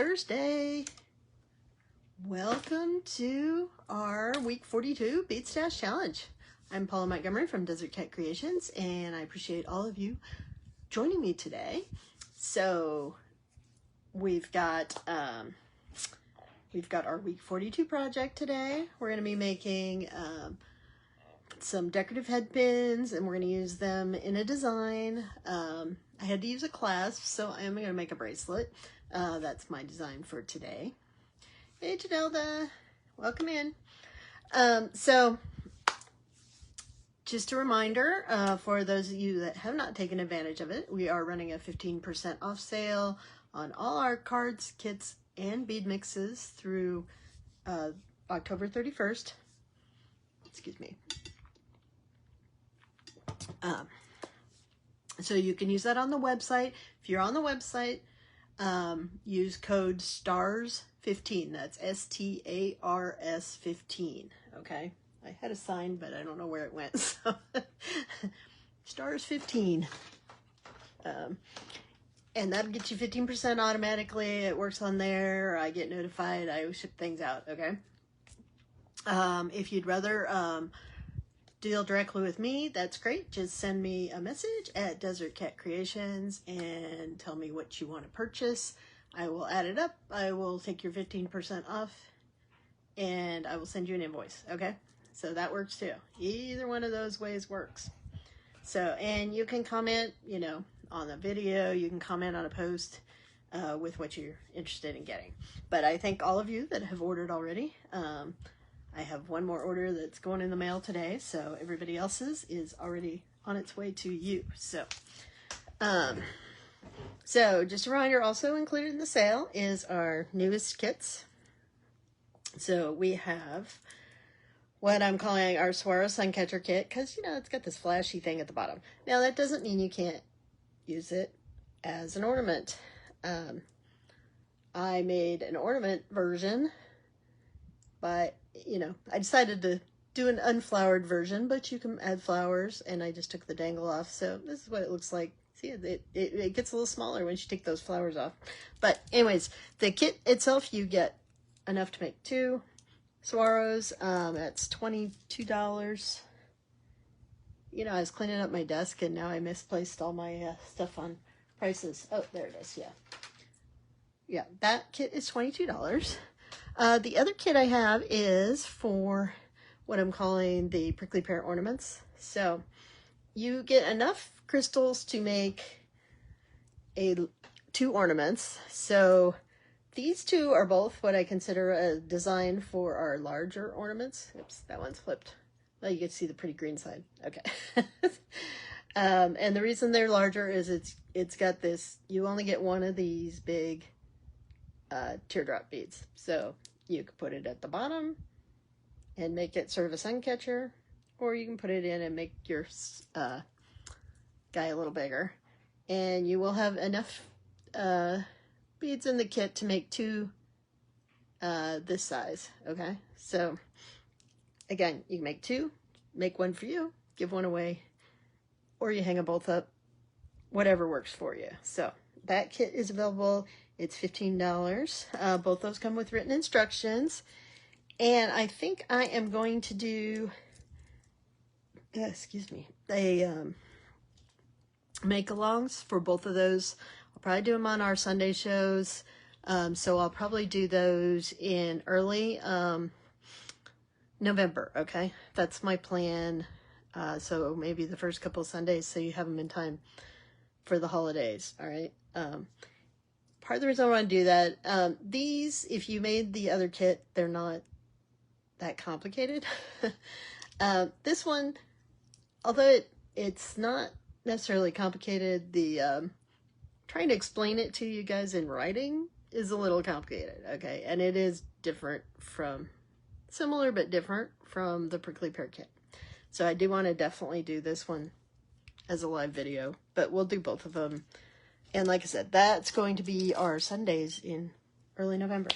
Thursday. Welcome to our week 42 Bead Stash Challenge. I'm Paula Montgomery from Desert Cat Creations, and I appreciate all of you joining me today. So we've got our week 42 project today. We're going to be making some decorative head pins, and we're going to use them in a design. I had to use a clasp, so I am going to make a bracelet. That's my design for today. Hey, Jadelda, welcome in. So just a reminder for those of you that have not taken advantage of it, we are running a 15% off sale on all our cards, kits, and bead mixes through October 31st. Excuse me. So you can use that on the website. If you're on the website, use code STARS15. That's STARS 15. Okay. I had a sign, but I don't know where it went. So STARS 15. And that'll get you 15% automatically. It works on there. I get notified. I ship things out. Okay. If you'd rather deal directly with me, that's great. Just send me a message at Desert Cat Creations and tell me what you want to purchase. I will add it up. I will take your 15% off and I will send you an invoice. Okay. So that works too. Either one of those ways works. So, and you can comment, you know, on the video, you can comment on a post with what you're interested in getting. But I thank all of you that have ordered already. I have one more order that's going in the mail today, so everybody else's is already on its way to you. So, just a reminder, also included in the sale is our newest kits. So we have what I'm calling our Saguaro Suncatcher kit, because, you know, it's got this flashy thing at the bottom. Now, that doesn't mean you can't use it as an ornament. I made an ornament version, but, you know, I decided to do an unflowered version, but you can add flowers, and I just took the dangle off. So this is what it looks like. See, it gets a little smaller once you take those flowers off. But anyways, the kit itself, you get enough to make 2 saguaros. That's $22. You know, I was cleaning up my desk, and now I misplaced all my stuff on prices. Oh, there it is. Yeah. Yeah, that kit is $22. The other kit I have is for what I'm calling the prickly pear ornaments. So you get enough crystals to make 2 ornaments. So these 2 are both what I consider a design for our larger ornaments. Oops, that one's flipped. Well, you can see the pretty green side. Okay. And the reason they're larger is it's got this, you only get one of these big teardrop beads. So you could put it at the bottom and make it sort of a sun catcher, or you can put it in and make your guy a little bigger. And you will have enough beads in the kit to make 2 this size. Okay. So again, you can make 2, make 1 for you, give 1 away, or you hang them both up, whatever works for you. So that kit is available. It's $15. Both those come with written instructions. And I think I am going to do, excuse me, make-alongs for both of those. I'll probably do them on our Sunday shows. So I'll probably do those in early November, okay? That's my plan. So maybe the first couple of Sundays, so you have them in time for the holidays, all right? Part of the reason I want to do that, these, if you made the other kit, they're not that complicated. This one, although it's not necessarily complicated, the trying to explain it to you guys in writing is a little complicated, okay? And it is different from, similar but different from the prickly pear kit. So I do want to definitely do this one as a live video, but we'll do both of them. And like I said, that's going to be our Sundays in early November.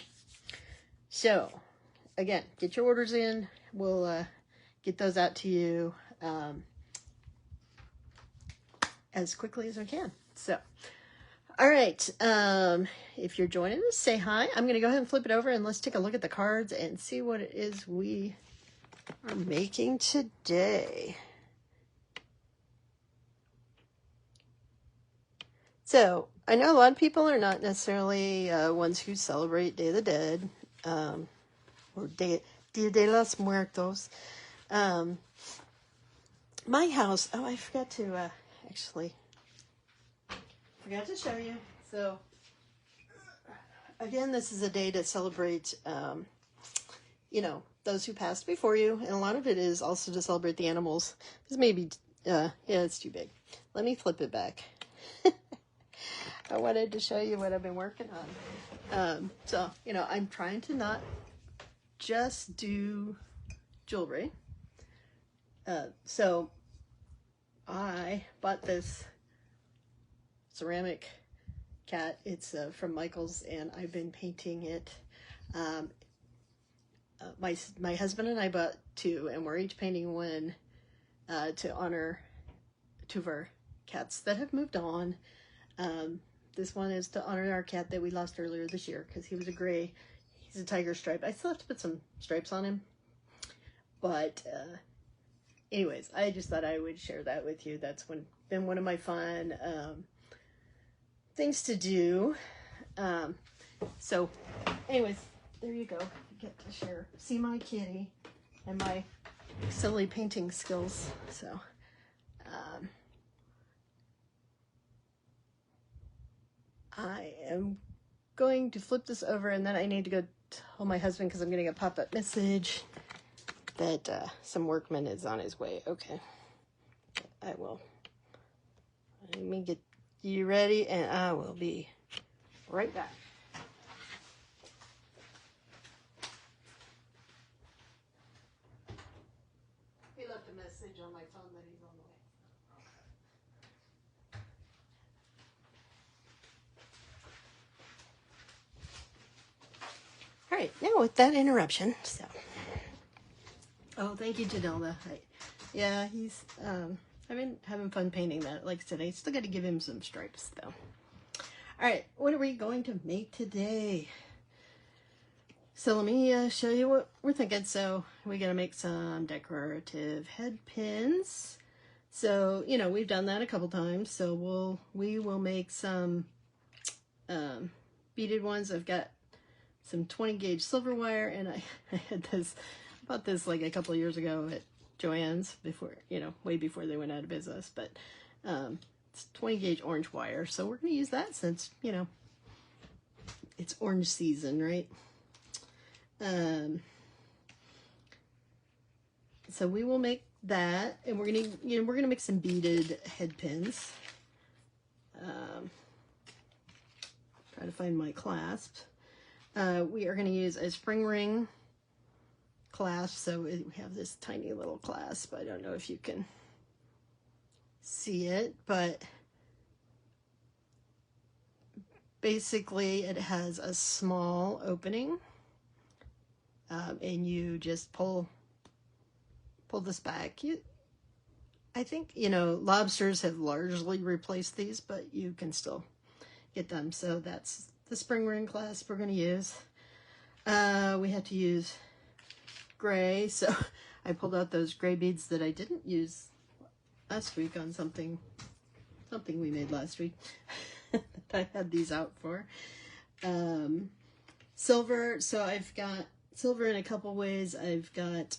So, again, get your orders in. We'll get those out to you as quickly as I can. So, All right. If you're joining us, say hi. I'm going to go ahead and flip it over and let's take a look at the cards and see what it is we are making today. So, I know a lot of people are not necessarily ones who celebrate Day of the Dead, or Dia de los Muertos. My house, oh, I forgot to show you. So, again, this is a day to celebrate, you know, those who passed before you, and a lot of it is also to celebrate the animals. This may be, yeah, it's too big. Let me flip it back. I wanted to show you what I've been working on. So, you know, I'm trying to not just do jewelry. So I bought this ceramic cat. It's from Michael's, and I've been painting it. My husband and I bought two, and we're each painting one to honor two of our cats that have moved on. This one is to honor our cat that we lost earlier this year because he was a gray. He's a tiger stripe. I still have to put some stripes on him. But anyways, I just thought I would share that with you. That's been one of my fun things to do. So anyways, there you go. You get to see my kitty and my silly painting skills. So I am going to flip this over, and then I need to go tell my husband because I'm getting a pop-up message that some workman is on his way. Okay, I will. Let me get you ready, and I will be right back. He left a message on my phone that he's on the way. All right, now with that interruption, so. Oh, thank you, Janelda. Yeah, he's, I've been having fun painting that. Like I said, I still got to give him some stripes, though. All right, what are we going to make today? So let me show you what we're thinking. So we're going to make some decorative head pins. So, you know, we've done that a couple times. So we will make some beaded ones. I've got some 20 gauge silver wire, and I bought this like a couple of years ago at Joann's before, you know, way before they went out of business, but it's 20 gauge orange wire. So we're going to use that since, you know, it's orange season, right? So we will make that, and we're going to make some beaded head pins. Try to find my clasps. We are going to use a spring ring clasp. So we have this tiny little clasp. I don't know if you can see it, but basically it has a small opening, and you just pull this back. I think, you know, lobsters have largely replaced these, but you can still get them. So that's the spring ring clasp we're going to use. We had to use gray, so I pulled out those gray beads that I didn't use last week on something we made last week. I had these out for. Silver, so I've got silver in a couple ways. I've got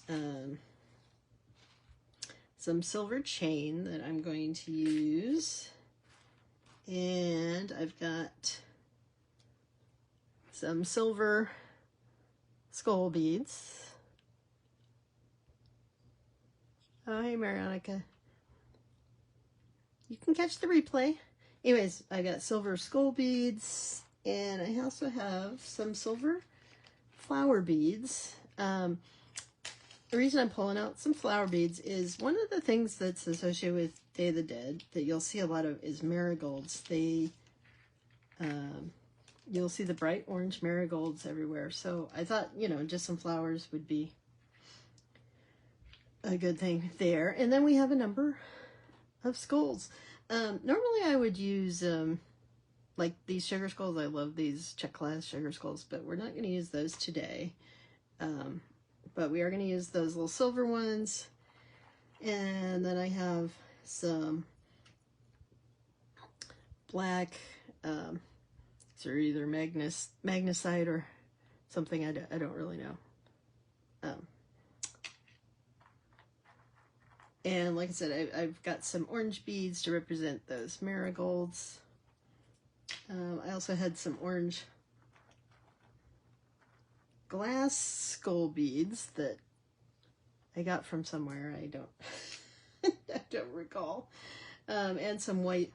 some silver chain that I'm going to use, and I've got some silver skull beads. Oh, hey, Marianica. You can catch the replay. Anyways, I got silver skull beads, and I also have some silver flower beads. The reason I'm pulling out some flower beads is one of the things that's associated with Day of the Dead that you'll see a lot of is marigolds. You'll see the bright orange marigolds everywhere. So I thought, you know, just some flowers would be a good thing there. And then we have a number of skulls. Normally I would use like these sugar skulls. I love these check glass sugar skulls, but we're not going to use those today. But we are going to use those little silver ones. And then I have some black, these are either magnesite or something, I don't really know. And like I said, I've got some orange beads to represent those marigolds. I also had some orange glass skull beads that I got from somewhere. I don't I don't recall. And some white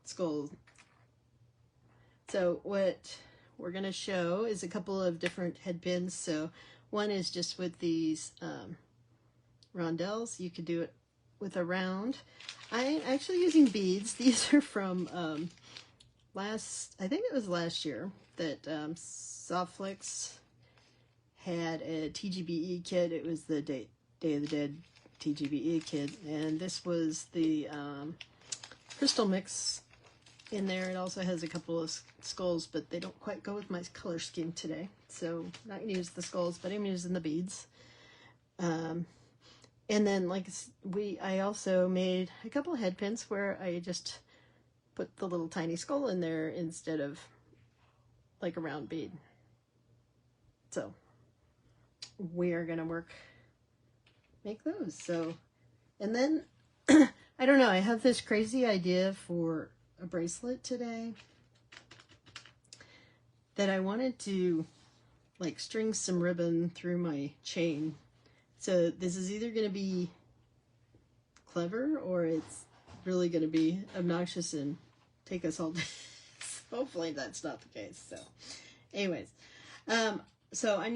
skulls. So what we're going to show is a couple of different head pins. So one is just with these rondelles. You could do it with a round. I'm actually using beads. These are from I think it was last year that Softflix had a TGBE kit. It was the Day of the Dead TGBE kit, and this was the crystal mix in there. It also has a couple of skulls, but they don't quite go with my color scheme today, so I'm not going to use the skulls, but I'm using the beads. And then I also made a couple of head pins where I just put the little tiny skull in there instead of like a round bead. So we are going to make those. So, and then I don't know, I have this crazy idea for a bracelet today that I wanted to like string some ribbon through my chain. So this is either going to be clever or it's really going to be obnoxious and take us all. Hopefully that's not the case. So anyways, so I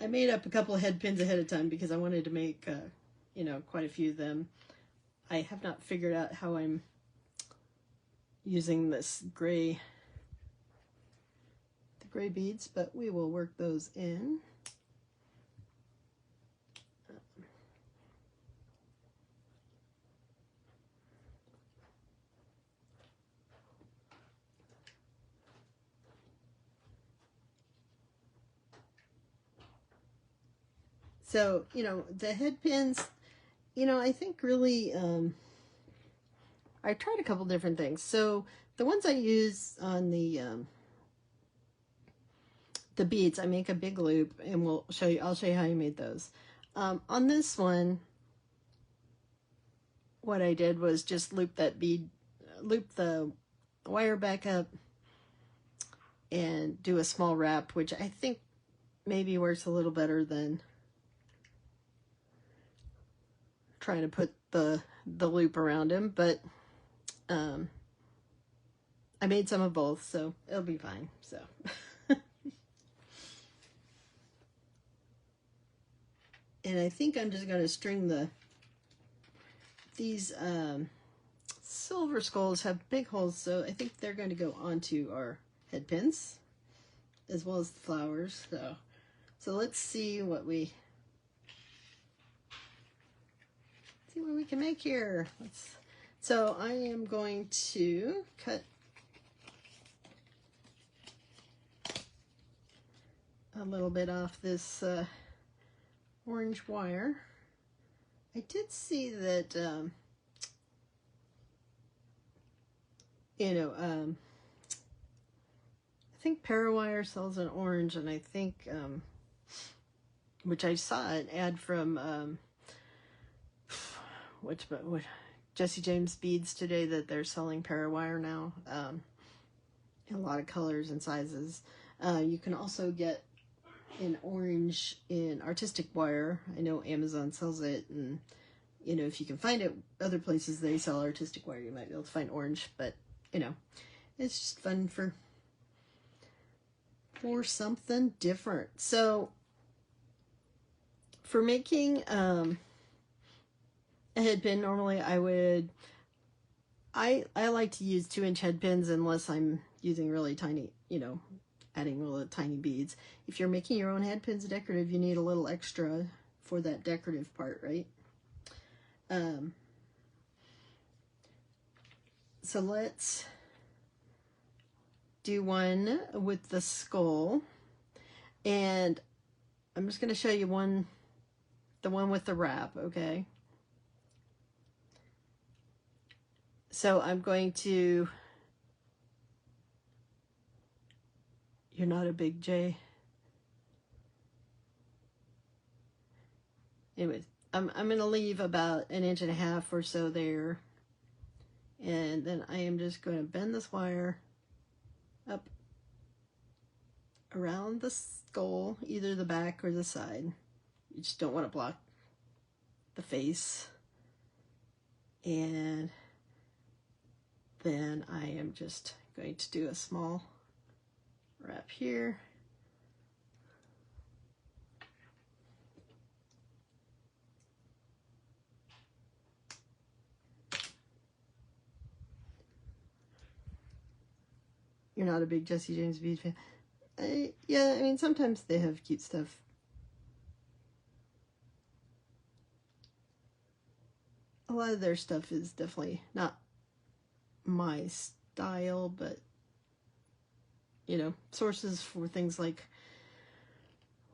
made up a couple of head pins ahead of time because I wanted to make, quite a few of them. I have not figured out how I'm using the gray beads, but we will work those in. So, the head pins, I think really, I tried a couple different things. So the ones I use on the beads, I make a big loop, and I'll show you how I made those. On this one, what I did was just loop the wire back up and do a small wrap, which I think maybe works a little better than trying to put the loop around him, but I made some of both, so it'll be fine. So and I think I'm just going to string these silver skulls have big holes, so I think they're going to go onto our head pins as well as the flowers. So let's see what we can make here. So I am going to cut a little bit off this orange wire. I did see that, I think Parawire sells an orange, and I think, which I saw an ad from, which Jesse James Beads today, that they're selling Parawire now, in a lot of colors and sizes. You can also get an orange in artistic wire. I know Amazon sells it, and if you can find it other places they sell artistic wire, you might be able to find orange, but it's just fun for something different. So for making a head pin, normally I like to use 2-inch head pins unless I'm using really tiny, adding really tiny beads. If you're making your own head pins decorative, you need a little extra for that decorative part, right? So let's do one with the skull. And I'm just going to show you the one with the wrap, okay? So I'm going to, you're not a big J. Anyways, I'm going to leave about 1.5 inches or so there. And then I am just going to bend this wire up around the skull, either the back or the side. You just don't want to block the face. And then I am just going to do a small wrap here. You're not a big Jesse James Bead fan. Yeah, I mean, sometimes they have cute stuff. A lot of their stuff is definitely not my style, but, you know, sources for things like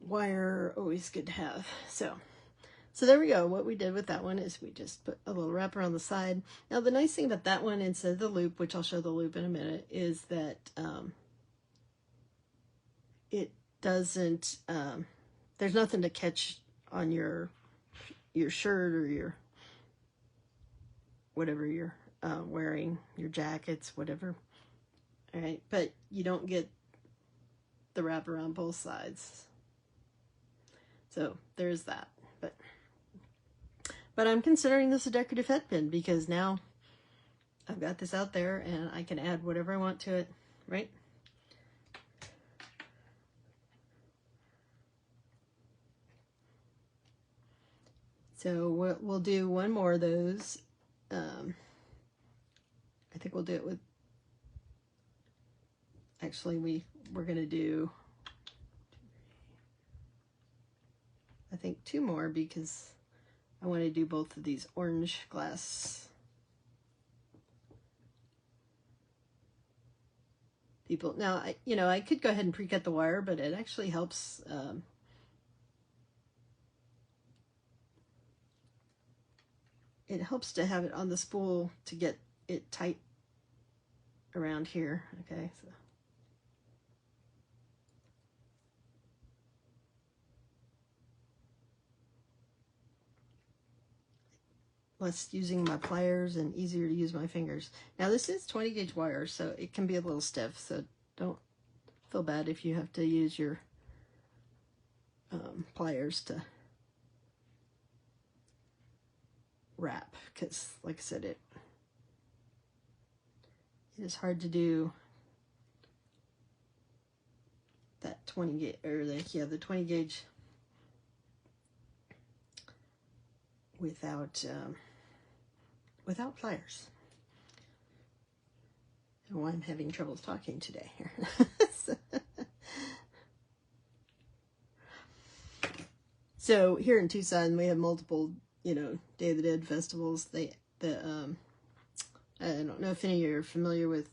wire are always good to have. So there we go. What we did with that one is we just put a little wrap around the side. Now, the nice thing about that one, instead of the loop, which I'll show the loop in a minute, is that it doesn't, there's nothing to catch on your shirt or your, whatever you're wearing, your jackets, whatever. All right, but you don't get the wrap around both sides. So there's that. But I'm considering this a decorative head pin because now I've got this out there and I can add whatever I want to it, right? So we'll do one more of those. I think we'll do it with, actually we're going to do, I think 2 more because I want to do both of these orange glass people. Now, I could go ahead and pre-cut the wire, but it actually helps. It helps to have it on the spool to get it tight around here. Okay, so. Less using my pliers and easier to use my fingers. Now this is 20 gauge wire, so it can be a little stiff, so don't feel bad if you have to use your pliers to wrap, because like I said, it is hard to do that 20 gauge, or the 20 gauge without pliers. And why I'm having trouble talking today here. So here in Tucson, we have multiple, Day of the Dead festivals. I don't know if any of you are familiar with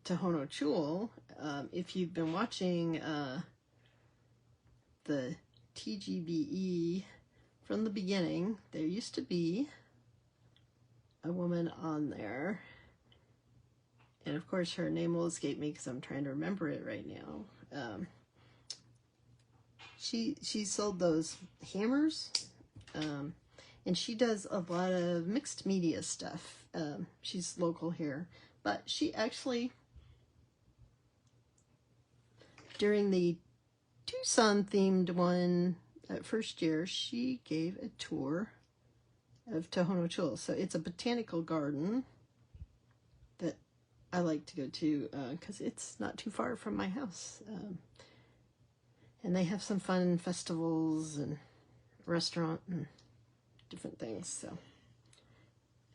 Tohono Chul. If you've been watching the TGBE from the beginning, there used to be a woman on there, and of course her name will escape me because I'm trying to remember it right now. She sold those hammers, and she does a lot of mixed media stuff. She's local here, but she actually, during the Tucson themed one first year, she gave a tour of Tohono Chul. So it's a botanical garden that I like to go to because it's not too far from my house. And they have some fun festivals and restaurant and different things. So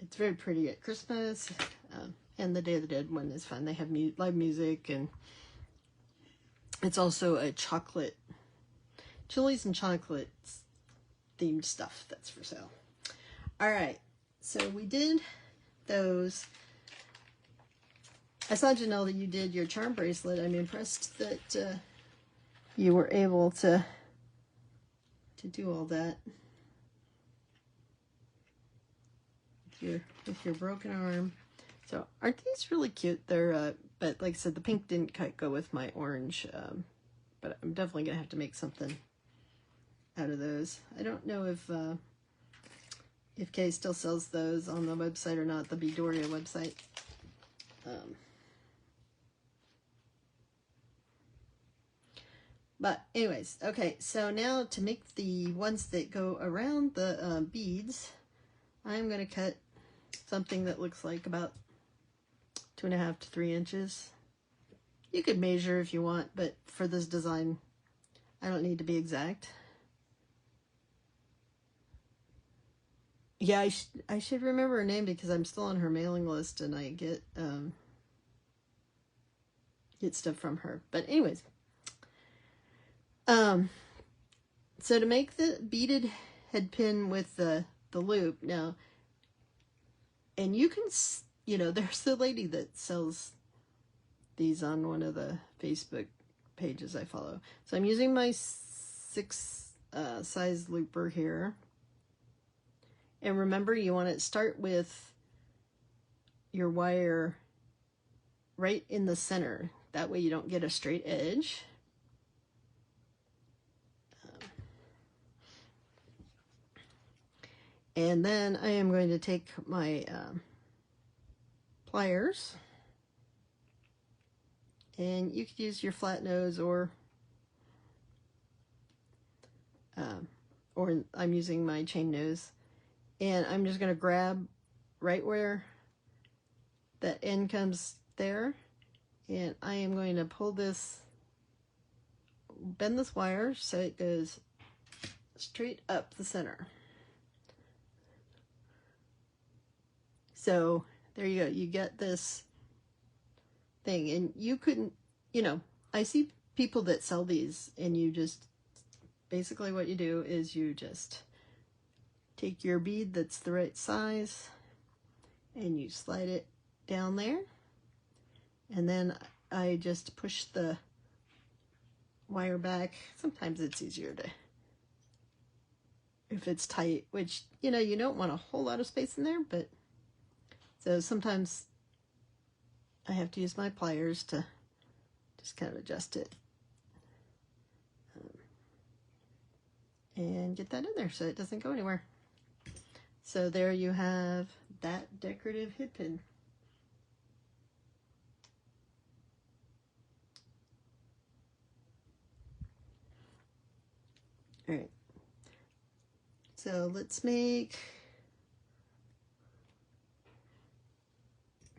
it's very pretty at Christmas, and the Day of the Dead one is fun. They have live music, and it's also a chocolate, chilies and chocolates themed stuff that's for sale. All right, so we did those. I saw, Janelle, that you did your charm bracelet. I'm impressed that you were able to do all that with your broken arm. So aren't these really cute? They're but like I said, the pink didn't quite go with my orange, but I'm definitely gonna have to make something out of those. I don't know if Kay still sells those on the website or not, the Beadoria website. But anyways, okay, so now to make the ones that go around the beads, I'm going to cut something that looks like about 2.5 to 3 inches. You could measure if you want, but for this design, I don't need to be exact. Yeah, I should remember her name because I'm still on her mailing list and I get stuff from her. But anyways, so to make the beaded head pin with the loop now, and you can, you know, there's the lady that sells these on one of the Facebook pages I follow. So I'm using my 6 size looper here. And remember, you want to start with your wire right in the center. That way you don't get a straight edge. And then I am going to take my pliers, and you could use your flat nose or I'm using my chain nose, and I'm just going to grab right where that end comes there, and I am going to pull this, bend this wire so it goes straight up the center. So there you go, you get this thing, and you couldn't, you know, I see people that sell these, and you just, basically what you do is you just take your bead that's the right size, and you slide it down there, and then I just push the wire back. Sometimes it's easier to, if it's tight, which, you know, you don't want a whole lot of space in there, but so sometimes I have to use my pliers to just kind of adjust it and get that in there so it doesn't go anywhere. So there you have that decorative head pin. All right, so let's make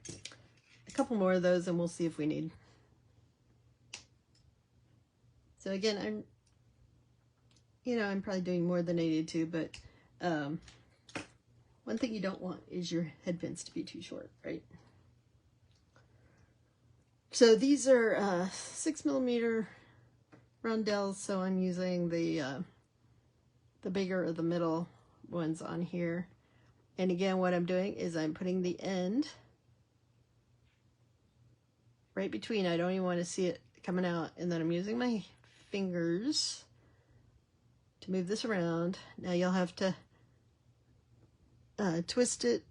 a couple more of those and we'll see if we need. So again, I'm probably doing more than I need to, but one thing you don't want is your head pins to be too short, right? So these are 6mm rondelles, so I'm using the bigger of the middle ones on here. And again, what I'm doing is I'm putting the end right between. I don't even want to see it coming out, and then I'm using my fingers to move this around. Now you'll have to twist it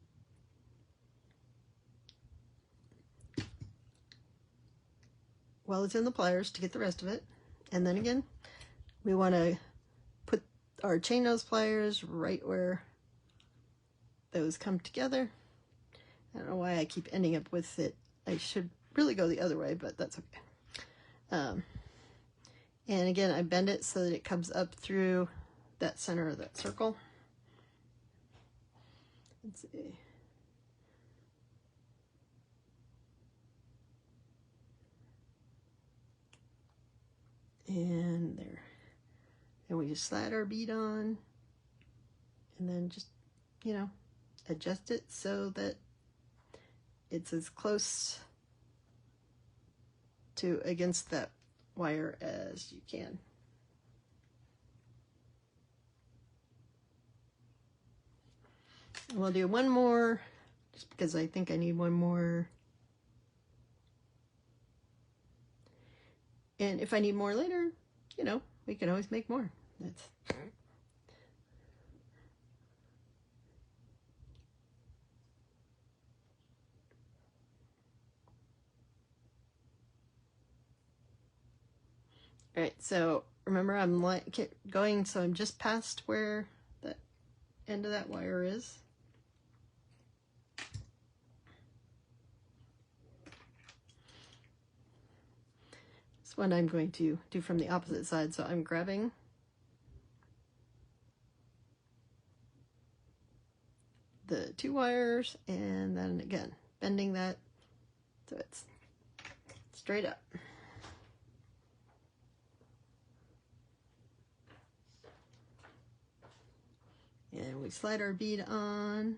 while it's in the pliers to get the rest of it. And then again, we want to put our chain nose pliers right where those come together. I don't know why I keep ending up with it. I should really go the other way, but that's okay. And again, I bend it so that it comes up through that center of that circle. Let's see. And there. And we just slide our bead on, and then just, you know, adjust it so that it's as close to against that wire as you can. And we'll do one more, just because I think I need one more And if I need more later, you know, we can always make more. That's all right. So remember, I'm like going, so I'm just past where the end of that wire is. This one I'm going to do from the opposite side. So I'm grabbing the 2 wires and then again bending that so it's straight up. And we slide our bead on,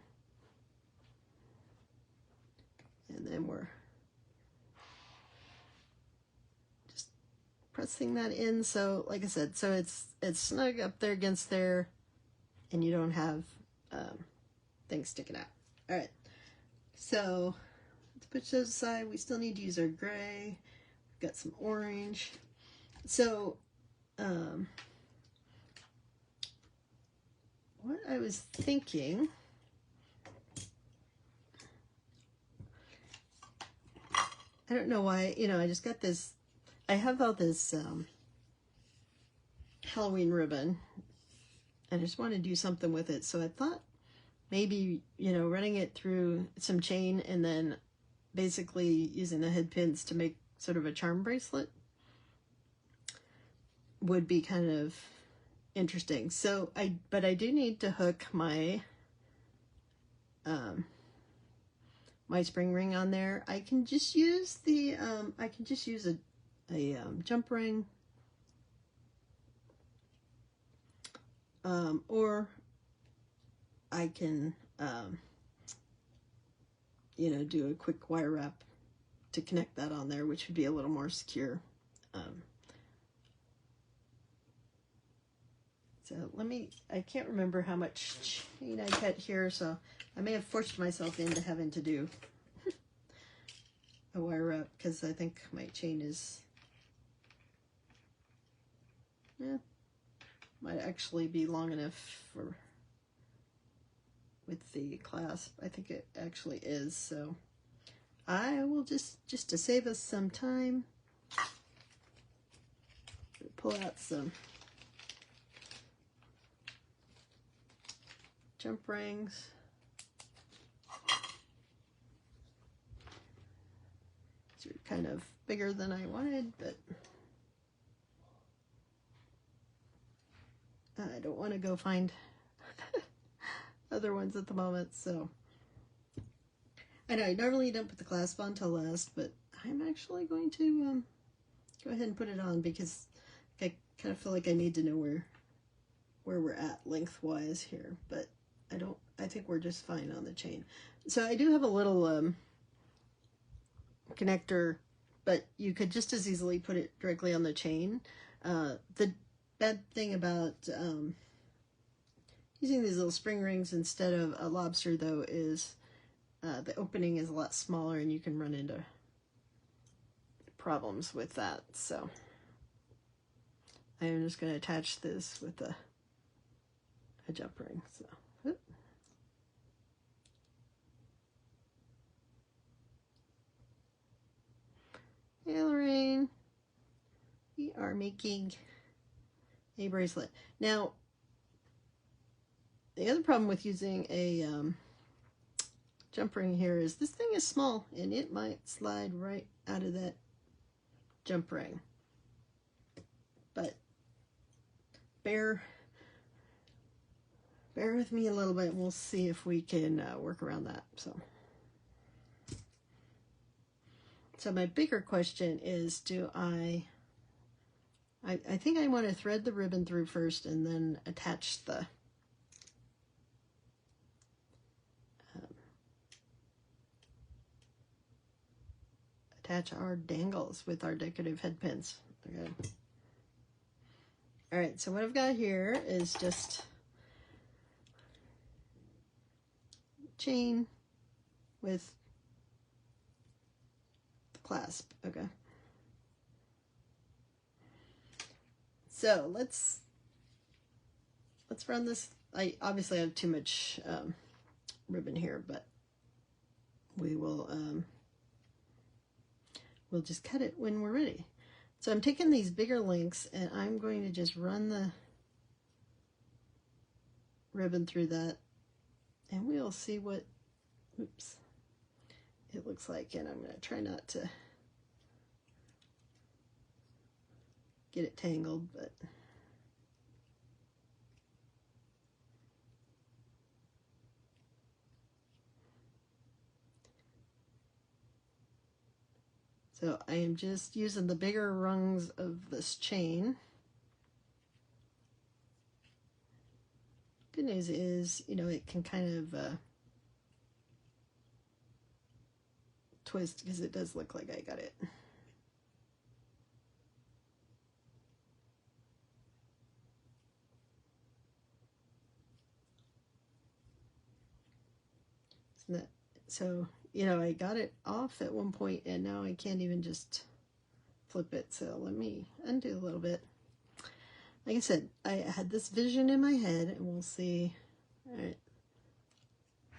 and then we're just pressing that in. So like I said, so it's snug up there against there, and you don't have things sticking out. All right, so let's put those aside. We still need to use our gray. We've got some orange. So what I was thinking, I don't know why, you know, I just got this, I have all this Halloween ribbon, and I just want to do something with it. So I thought maybe, you know, running it through some chain and then basically using the head pins to make sort of a charm bracelet would be kind of interesting. So but I do need to hook my my spring ring on there. I can just use the a jump ring, or I can you know, do a quick wire wrap to connect that on there, which would be a little more secure. So I can't remember how much chain I cut here, so I may have forced myself into having to do a wire wrap because I think my chain is, yeah, might actually be long enough for with the clasp. I think it actually is, so I will just to save us some time, pull out some jump rings. These are kind of bigger than I wanted, but I don't want to go find other ones at the moment. So I know I normally don't put the clasp on till last, but I'm actually going to go ahead and put it on because I kind of feel like I need to know where we're at lengthwise here, but I think we're just fine on the chain. So I do have a little connector, but you could just as easily put it directly on the chain. The bad thing about using these little spring rings instead of a lobster, though, is the opening is a lot smaller and you can run into problems with that. So I'm just going to attach this with a jump ring. So. Hey, Lorraine, we are making a bracelet. Now, the other problem with using a jump ring here is this thing is small and it might slide right out of that jump ring. But bear with me a little bit and we'll see if we can work around that. So my bigger question is, do I think I want to thread the ribbon through first and then attach the attach our dangles with our decorative head pins. Okay. All right, so what I've got here is just chain with the clasp. Okay. So let's run this. I obviously have too much ribbon here, but we will we'll just cut it when we're ready. So I'm taking these bigger links and I'm going to just run the ribbon through that, and we'll see what, oops, it looks like. And I'm going to try not to get it tangled, but so I am just using the bigger rungs of this chain. Good news is, you know, it can kind of twist, because it does look like I got it. So, you know, I got it off at one point and now I can't even just flip it. So let me undo a little bit. Like I said, I had this vision in my head, and we'll see. All right.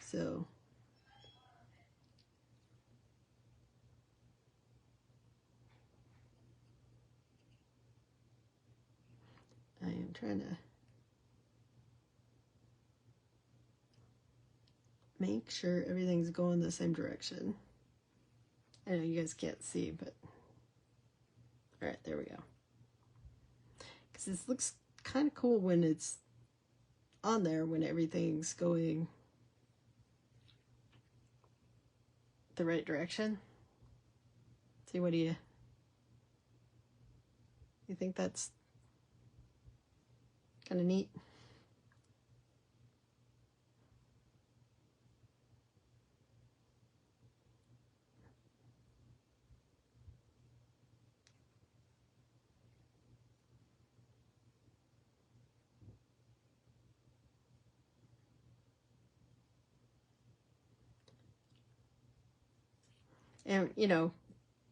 So I am trying to make sure everything's going the same direction. I know you guys can't see, but all right, there we go. Because this looks kind of cool when it's on there, when everything's going the right direction. See, what do you think? That's kind of neat? And, you know,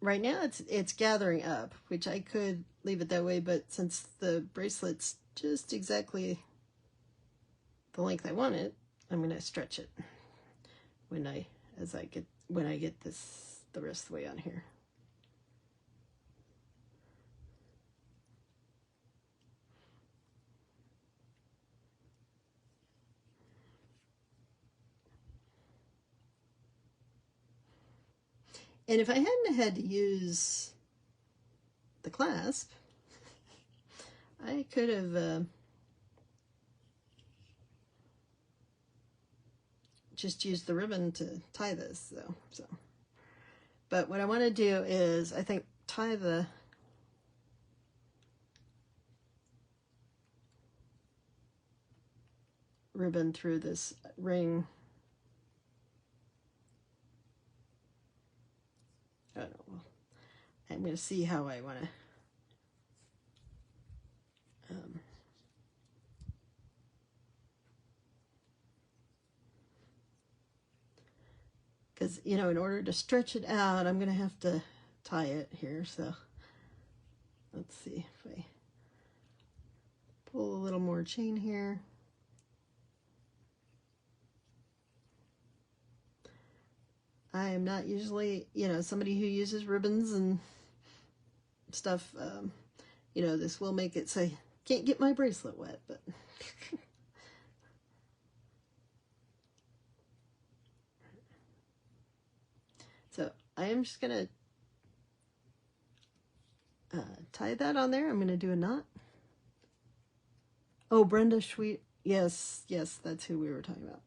right now it's gathering up, which I could leave it that way, but since the bracelet's just exactly the length I want it, I'm going to stretch it when I get this the rest of the way on here. And if I hadn't had to use the clasp, I could have just used the ribbon to tie this, though. But what I want to do is, I think, tie the ribbon through this ring. I don't know. I'm going to see how I want to because, you know, in order to stretch it out, I'm going to have to tie it here. So let's see if I pull a little more chain here. I am not usually, you know, somebody who uses ribbons and stuff. You know, this will make it say, can't get my bracelet wet, but so I am just gonna tie that on there. I'm gonna do a knot. Oh, Brenda Sweet. Yes, that's who we were talking about.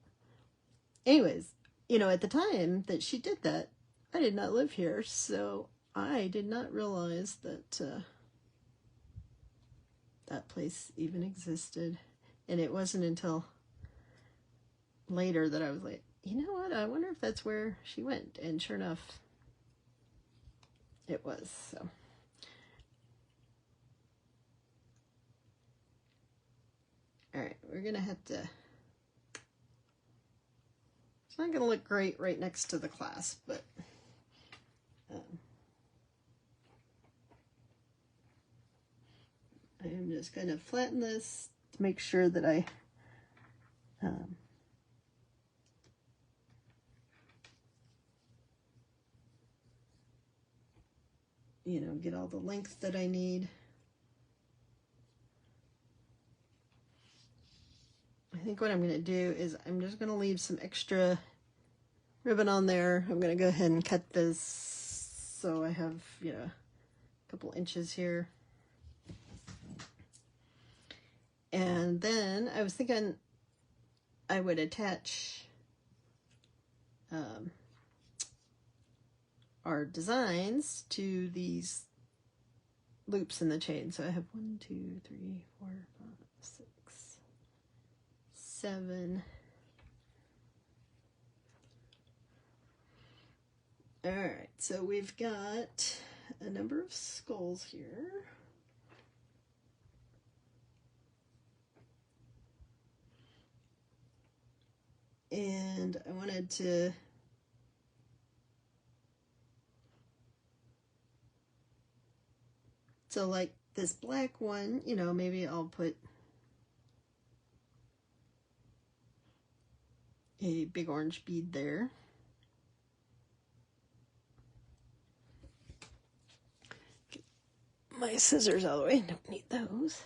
Anyways, you know, at the time that she did that, I did not live here, so I did not realize that that place even existed. And it wasn't until later that I was like, you know what, I wonder if that's where she went. And sure enough, it was. So all right, we're gonna have to, it's not gonna look great right next to the clasp, but I am just going to flatten this to make sure that I you know, get all the length that I need. I think what I'm going to do is I'm just going to leave some extra ribbon on there. I'm going to go ahead and cut this so I have, you know, a couple inches here. And then I was thinking I would attach our designs to these loops in the chain. So I have 1, 2, 3, 4, 5, 6, 7. All right, so we've got a number of skulls here. And I wanted to so like this black one, you know, maybe I'll put a big orange bead there. Get my scissors out of the way, don't need those.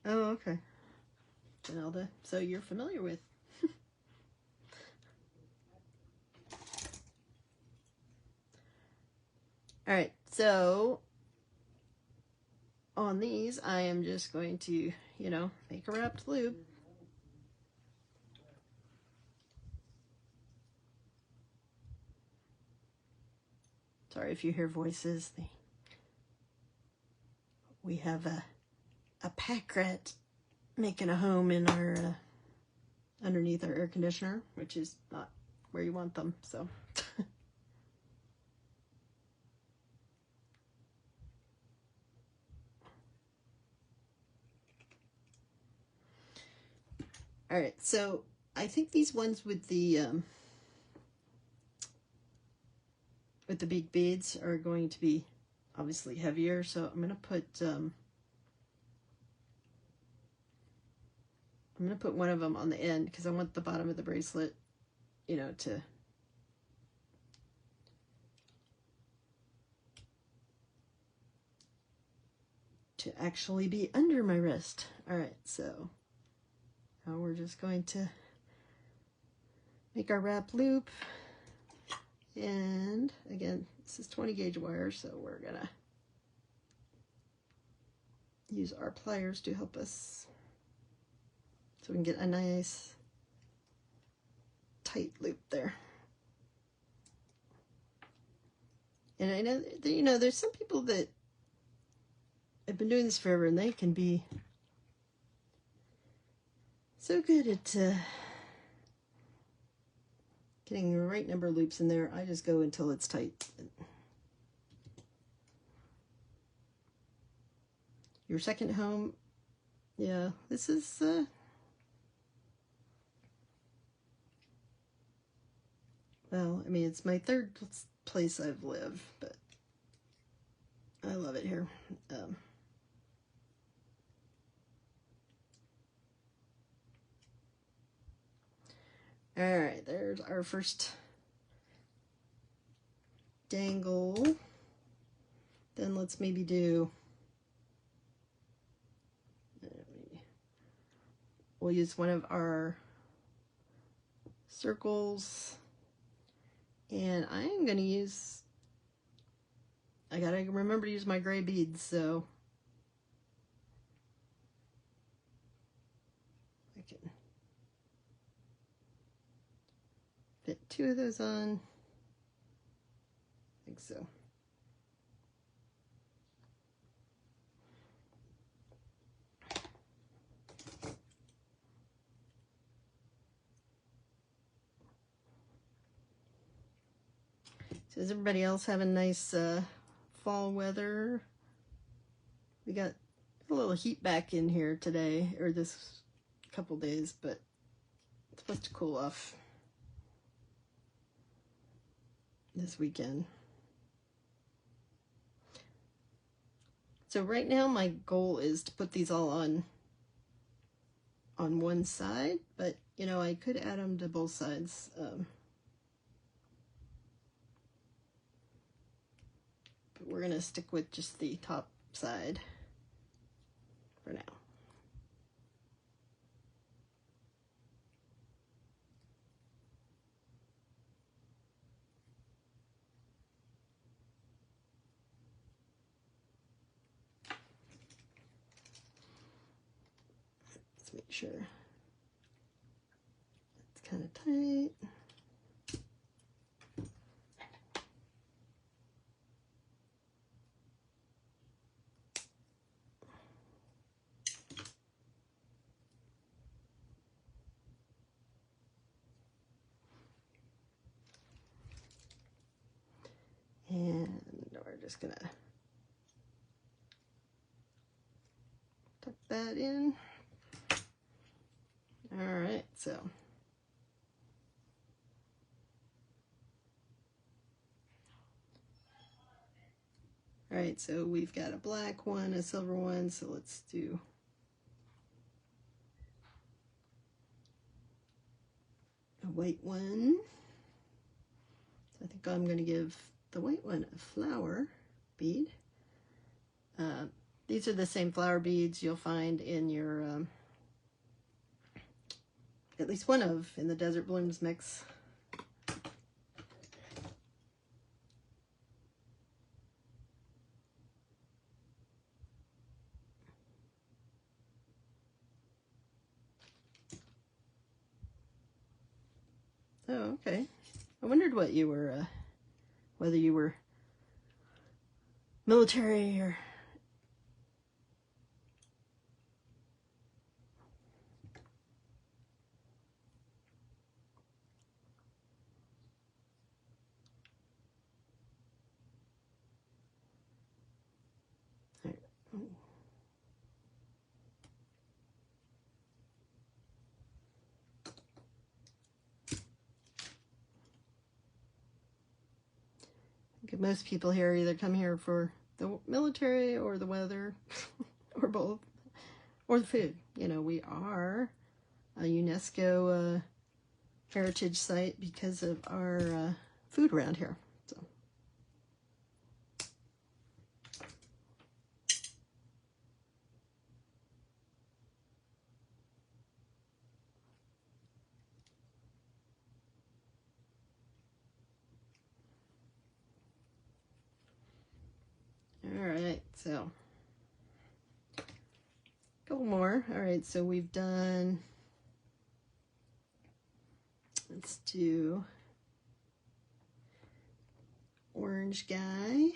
Oh, okay. Janelda, so you're familiar with. All right, so on these, I am just going to, you know, make a wrapped loop. Sorry if you hear voices. We have a pack rat making a home in our underneath our air conditioner, which is not where you want them, so. All right, so I think these ones with the big beads are going to be obviously heavier, so I'm gonna put one of them on the end because I want the bottom of the bracelet, you know, to actually be under my wrist. All right, so now we're just going to make our wrap loop. And again, this is 20 gauge wire, so we're gonna use our pliers to help us so we can get a nice tight loop there. And I know that, you know, there's some people that have been doing this forever and they can be so good at getting the right number of loops in there. I just go until it's tight. Your second home, yeah, this is well, I mean, it's my third place I've lived, but I love it here. All right, there's our first dangle. Then let's maybe do, we'll use one of our circles, and I'm going to use, I got to remember to use my gray beads, so I can fit 2 of those on. I think so. So is everybody else having nice fall weather? We got a little heat back in here today, or this couple days, but it's supposed to cool off this weekend. So right now my goal is to put these all on one side, but you know, I could add them to both sides. But we're gonna stick with just the top side for now. Let's make sure it's kind of tight. And we're just gonna tuck that in. All right, so all right, so we've got a black one, a silver one, so let's do a white one. So I think I'm going to give the white one a flower bead. These are the same flower beads you'll find in your, at least one of, in the Desert Blooms mix. Oh, okay. I wondered what you were, whether you were military or... Most people here either come here for the military or the weather or both, or the food. You know, we are a UNESCO heritage site because of our food around here. So. All right, so a couple more. All right, so we've done, let's do orange guy.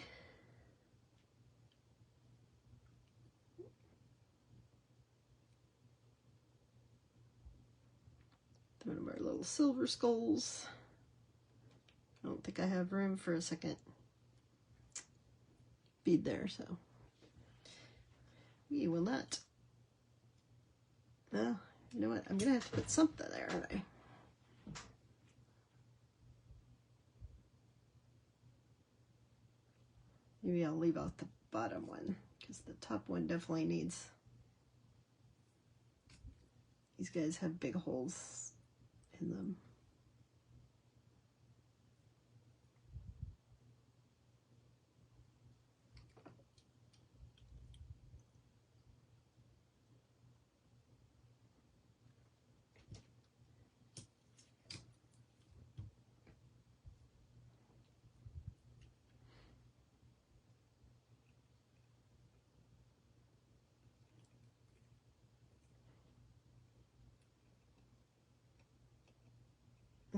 One of our little silver skulls. I don't think I have room for a second bead there, so we will not. Well, you know what? I'm gonna have to put something there, aren't I? Maybe I'll leave out the bottom one because the top one definitely needs. These guys have big holes in them.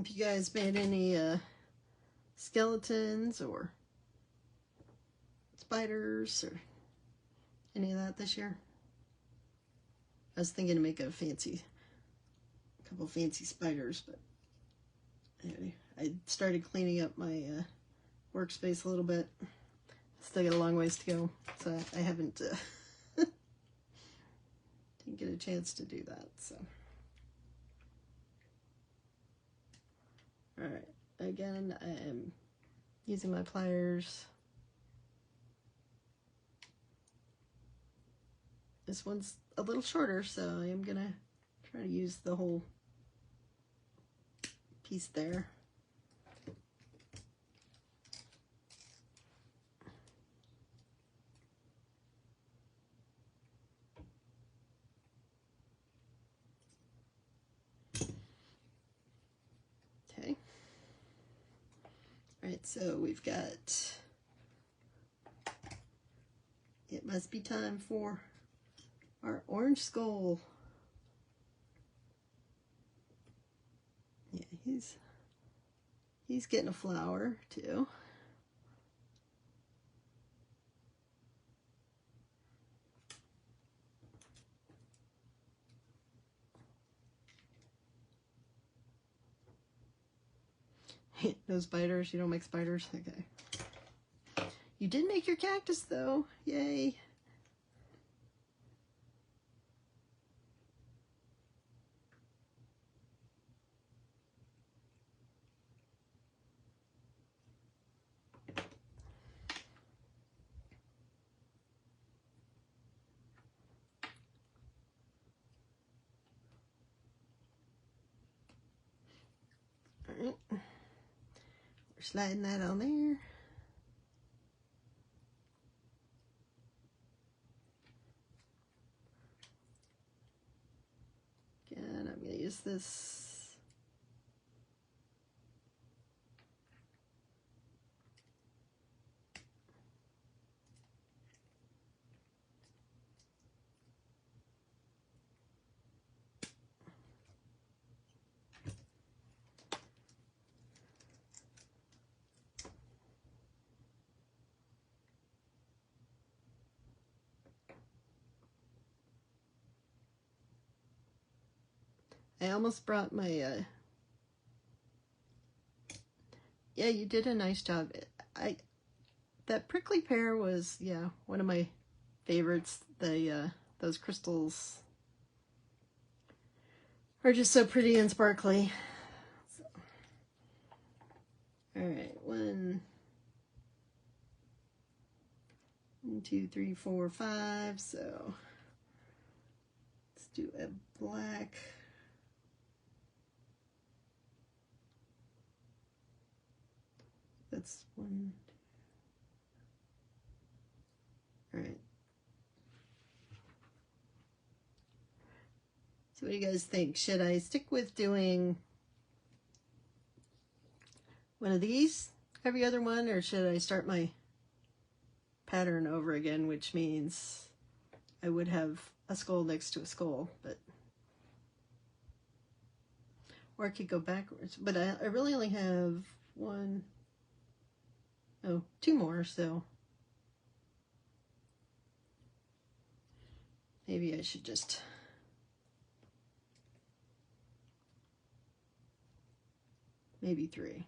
If you guys made any skeletons or spiders or any of that this year, I was thinking to make a couple fancy spiders, but anyway, I started cleaning up my workspace a little bit. Still got a long ways to go, so I haven't didn't get a chance to do that. So, all right. Again, I am using my pliers. This one's a little shorter, so I am gonna try to use the whole piece there. Okay. All right, so we've got, it must be time for our orange skull. Yeah, he's getting a flower too. No spiders? You don't make spiders? Okay. You did make your cactus though. Yay. All right. We're sliding that on there. Again, I'm going to use this. I almost brought my, yeah, you did a nice job. That prickly pear was, yeah, one of my favorites. Those crystals are just so pretty and sparkly. So. All right, 1, 2, 3, 4, 5. So let's do a black. That's 1. All right. So what do you guys think? Should I stick with doing one of these every other one, or should I start my pattern over again, which means I would have a skull next to a skull, but or I could go backwards. But I really only have 2 more, so maybe I should just maybe 3.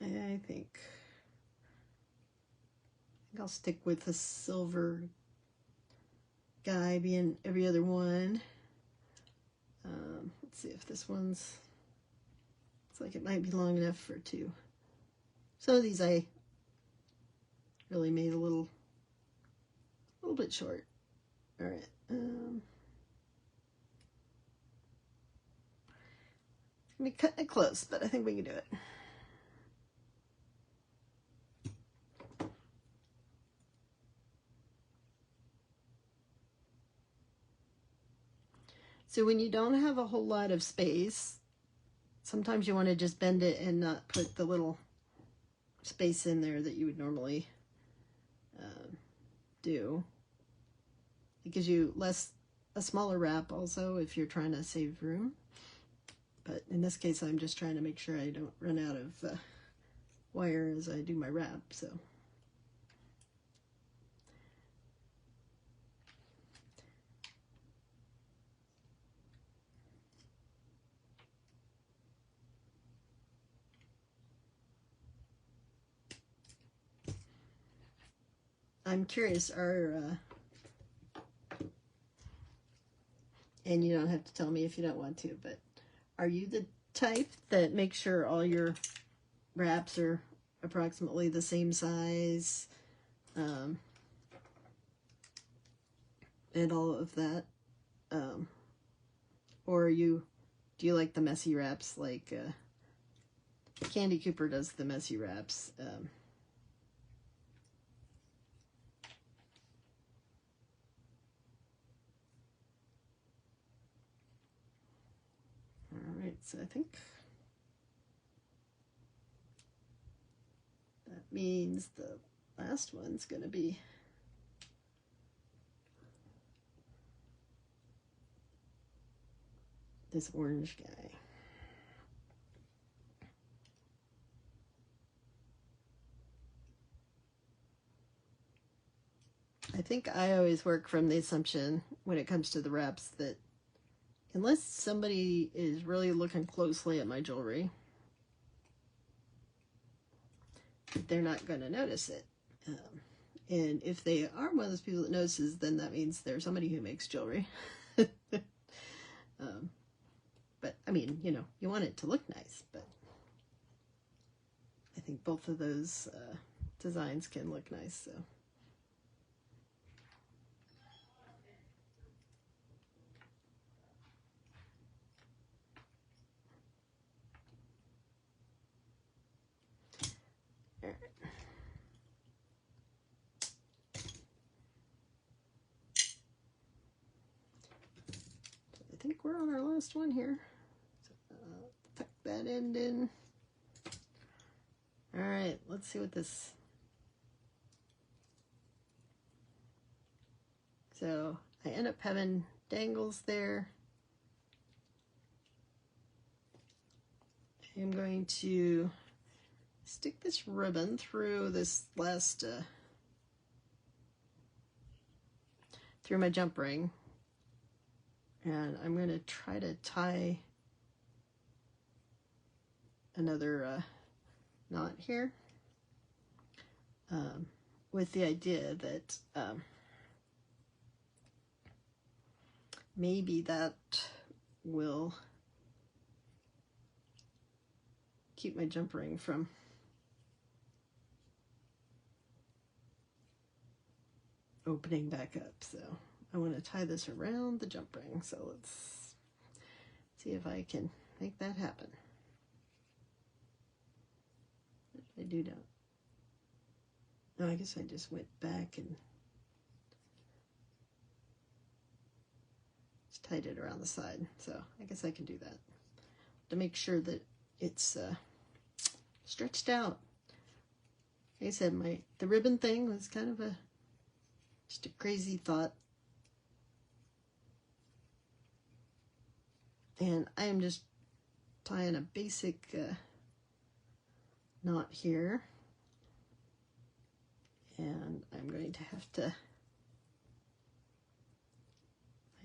I think I'll stick with the silver guy being every other one. Let's see if this one's, looks like it might be long enough for 2. Some of these I really made a little bit short. All right. It's gonna be cutting it close, but I think we can do it. So when you don't have a whole lot of space, sometimes you want to just bend it and not put the little space in there that you would normally do. It gives you a smaller wrap also if you're trying to save room. But in this case, I'm just trying to make sure I don't run out of wire as I do my wrap. So. I'm curious, and you don't have to tell me if you don't want to, but are you the type that makes sure all your wraps are approximately the same size, and all of that? Or do you like the messy wraps like Candy Cooper does the messy wraps? All right, so I think that means the last one's going to be this orange guy. I think I always work from the assumption when it comes to the wraps that unless somebody is really looking closely at my jewelry, they're not going to notice it. And if they are one of those people that notices, then that means they're somebody who makes jewelry. But I mean, you know, you want it to look nice, but I think both of those designs can look nice, so. I think we're on our last one here. So, tuck that end in. All right, let's see what this. So I end up having dangles there. I'm going to stick this ribbon through this last, through my jump ring. And I'm going to try to tie another knot here, with the idea that maybe that will keep my jump ring from opening back up. So I want to tie this around the jump ring. So let's see if I can make that happen. I do not. No, I guess I just went back and just tied it around the side. So I guess I can do that to make sure that it's stretched out. Like I said, the ribbon thing was kind of just a crazy thought. And I am just tying a basic knot here. And I'm going to have to, like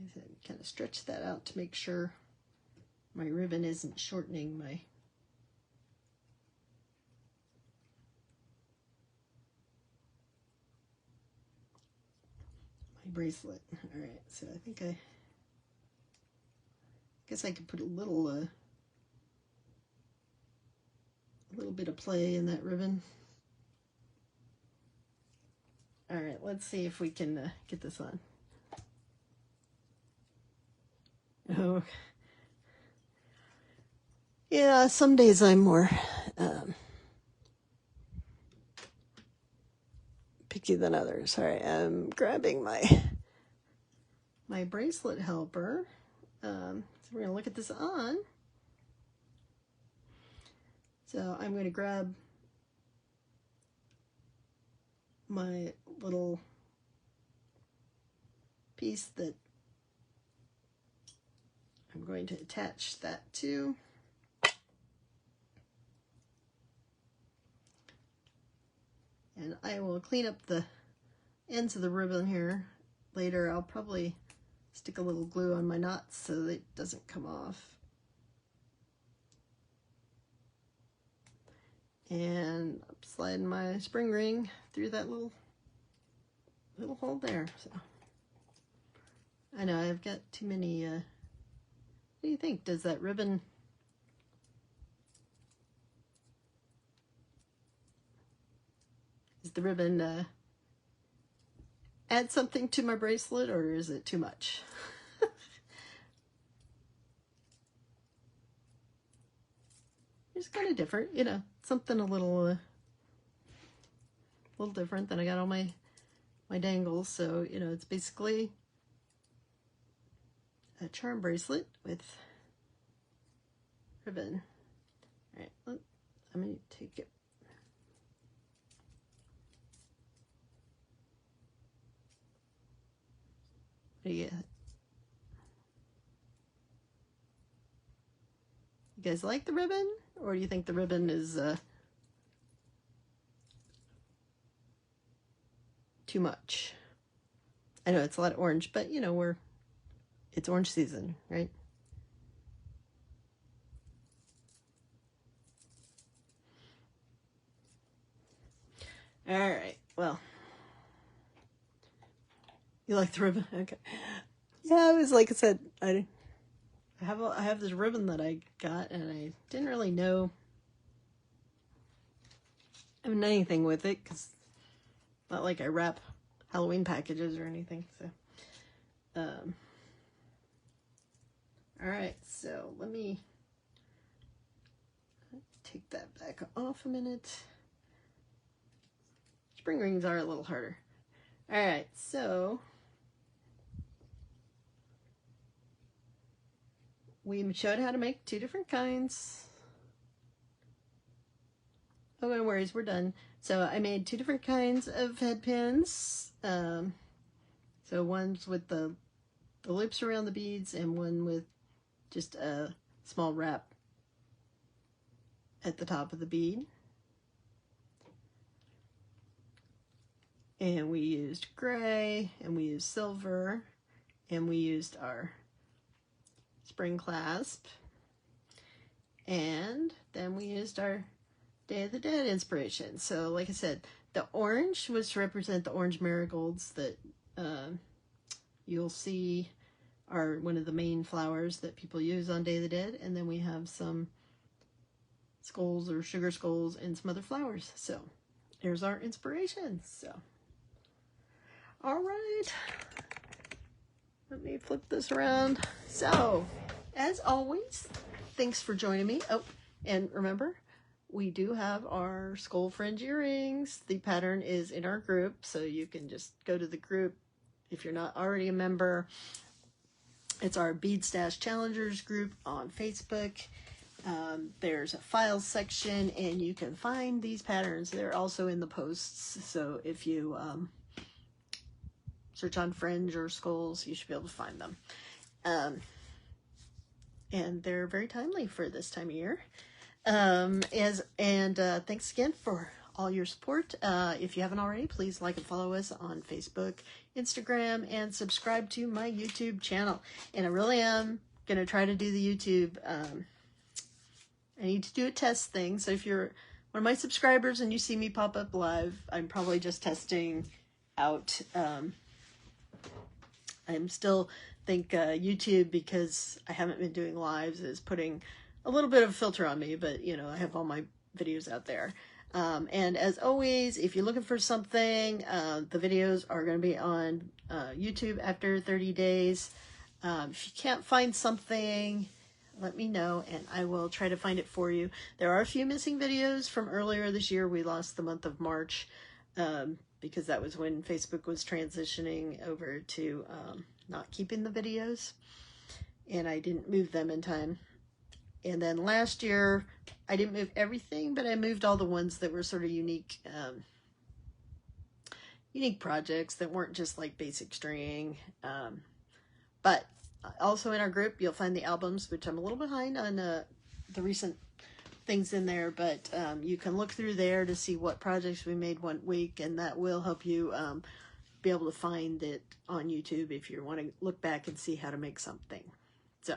I said, kind of stretch that out to make sure my ribbon isn't shortening my bracelet. All right, so I think I guess I could put a little bit of play in that ribbon. All right, let's see if we can get this on. Oh, yeah, some days I'm more picky than others. All right, I'm grabbing my bracelet helper. So we're gonna look at this on. So I'm gonna grab my little piece that I'm going to attach that to. And I will clean up the ends of the ribbon here later. I'll probably stick a little glue on my knots so that it doesn't come off. And I'm sliding my spring ring through that little little hole there. So I know I've got too many. What do you think? Does that ribbon? Is the ribbon add something to my bracelet, or is it too much? It's kind of different, you know, something a little different than I got on my dangles. So, you know, it's basically a charm bracelet with ribbon. All right, look, I'm going to take it. What do you guys like the ribbon, or do you think the ribbon is too much? I know it's a lot of orange, but you know, it's orange season, right? All right, well, you like the ribbon? Okay. Yeah, it was like I said, I have this ribbon that I got, and I didn't really know anything with it, because not like I wrap Halloween packages or anything. So, all right, so let me take that back off a minute. Spring rings are a little harder. All right, so we showed how to make 2 different kinds. Oh, no worries, we're done. So I made 2 different kinds of head pins. So one's with the loops around the beads, and one with just a small wrap at the top of the bead. And we used gray, and we used silver, and we used our spring clasp, and then we used our Day of the Dead inspiration. So like I said, the orange was to represent the orange marigolds that you'll see are one of the main flowers that people use on Day of the Dead. And then we have some skulls or sugar skulls and some other flowers. So there's our inspiration. So, all right, let me flip this around. So, as always, thanks for joining me. Oh, and remember, we do have our skull fringe earrings. The pattern is in our group, so you can just go to the group if you're not already a member. It's our Bead Stash Challengers group on Facebook. There's a files section, and you can find these patterns. They're also in the posts, so if you search on fringe or skulls, you should be able to find them. And they're very timely for this time of year. Thanks again for all your support. If you haven't already, please like and follow us on Facebook, Instagram, and subscribe to my YouTube channel. And I really am going to try to do the YouTube. I need to do a test thing. So if you're one of my subscribers and you see me pop up live, I'm probably just testing out. I'm still think YouTube, because I haven't been doing lives, is putting a little bit of a filter on me, but you know, I have all my videos out there. And as always, if you're looking for something, the videos are going to be on YouTube after 30 days. If you can't find something, let me know and I will try to find it for you. There are a few missing videos from earlier this year. We lost the month of March because that was when Facebook was transitioning over to not keeping the videos, and I didn't move them in time. And then last year, I didn't move everything, but I moved all the ones that were sort of unique projects that weren't just like basic string. But also in our group, you'll find the albums, which I'm a little behind on the recent things in there, but you can look through there to see what projects we made one week, and that will help you be able to find it on YouTube if you want to look back and see how to make something. So,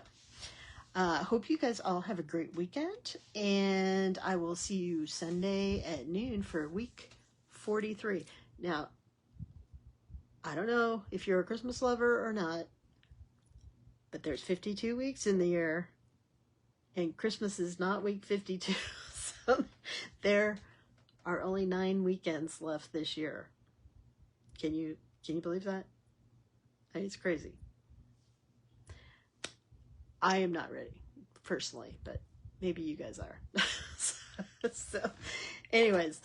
hope you guys all have a great weekend, and I will see you Sunday at noon for week 43. Now, I don't know if you're a Christmas lover or not, but there's 52 weeks in the year, and Christmas is not week 52. So there are only 9 weekends left this year. Can you believe that? I mean, it's crazy. I am not ready, personally, but maybe you guys are. So anyways,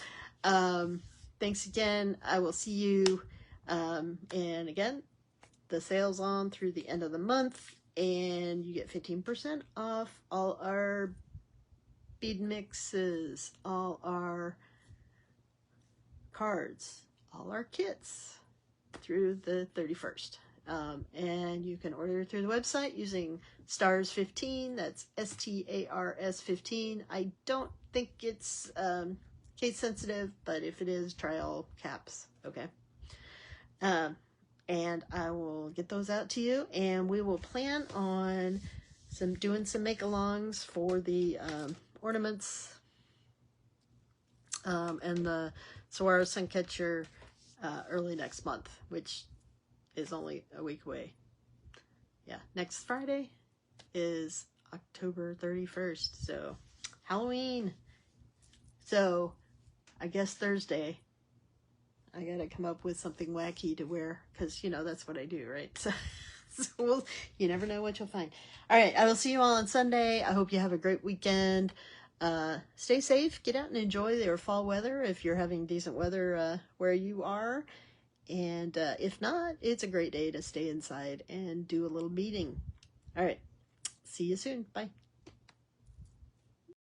thanks again. I will see you. And again, the sale's on through the end of the month, and you get 15% off all our bead mixes, all our cards, all our kits through the 31st. And you can order through the website using STARS15. That's STARS15. I don't think it's case sensitive, but if it is, try all caps. Okay. And I will get those out to you, and we will plan on doing some make-alongs for the ornaments and the Saguaro Suncatcher early next month, which is only a week away. Yeah, next Friday is October 31st, so Halloween. So I guess Thursday I gotta come up with something wacky to wear, because you know that's what I do, right? So you never know what you'll find. All right, I will see you all on Sunday. I hope you have a great weekend. Stay safe, get out and enjoy your fall weather if you're having decent weather where you are. And if not, it's a great day to stay inside and do a little beading. All right, see you soon. Bye.